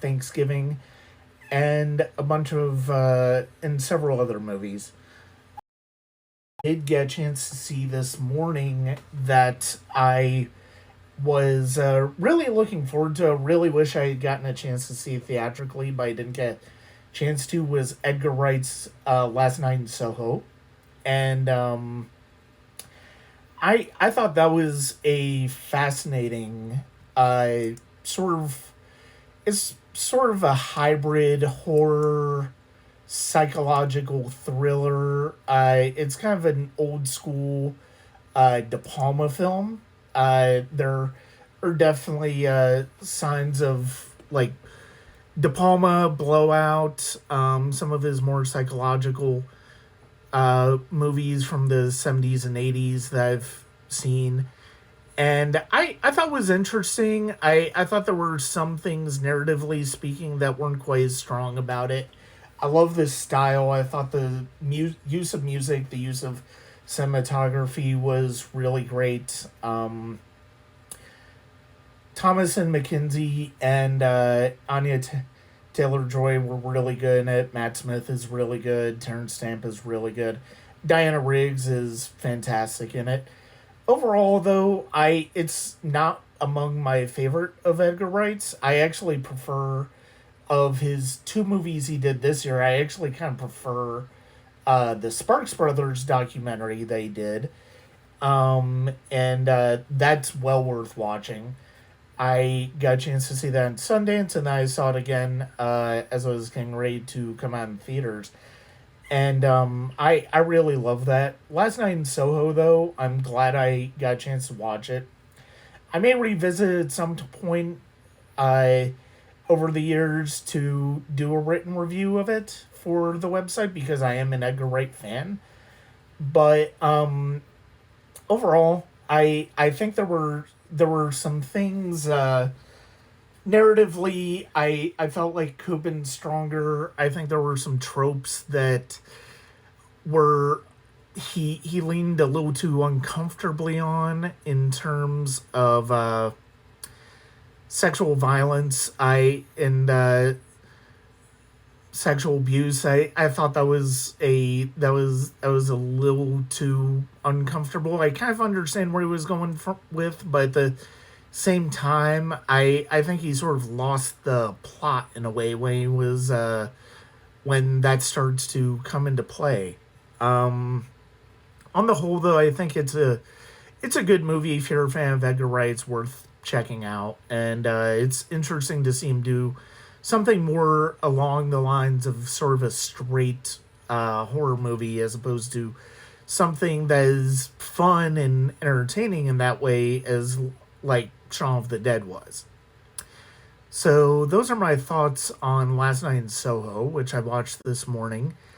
Thanksgiving, and a bunch of and several other movies. I did get a chance to see this morning that I was really looking forward to. Really wish I had gotten a chance to see it theatrically, but I didn't get a chance to. Was Edgar Wright's Last Night in Soho, and I thought that was a fascinating sort of it's sort of a hybrid horror psychological thriller. It's kind of an old school De Palma film. There are definitely signs of like De Palma, Blowout, some of his more psychological movies from the 70s and 80s that I've seen. And I thought was interesting. I thought there were some things, narratively speaking, that weren't quite as strong about it. I love this style. I thought the use of music, the use of cinematography was really great. Thomas and McKenzie and Taylor Joy were really good in it. Matt Smith is really good. Terrence Stamp is really good. Diana Riggs is fantastic in it. Overall, though, I it's not among my favorite of Edgar Wright's. I actually prefer of his two movies he did this year. I actually kind of prefer the Sparks Brothers documentary they did, and that's well worth watching. I got a chance to see that in Sundance, and then I saw it again as I was getting ready to come out in theaters. And I really love that. Last Night in Soho, though, I'm glad I got a chance to watch it. I may revisit it at some point uh, over the years to do a written review of it for the website because I am an Edgar Wright fan. But overall, I think there were some things narratively I felt like could have been stronger. I think there were some tropes that were he leaned a little too uncomfortably on in terms of sexual violence. I and sexual abuse. I thought that was a little too uncomfortable. I kind of understand where he was going with, but at the same time, I think he sort of lost the plot in a way when he was when that starts to come into play. On the whole, though, I think it's a good movie. If you're a fan of Edgar Wright, it's worth checking out, and it's interesting to see him do something more along the lines of sort of a straight horror movie as opposed to something that is fun and entertaining in that way as like Shaun of the Dead was. So those are my thoughts on Last Night in Soho, which I watched this morning.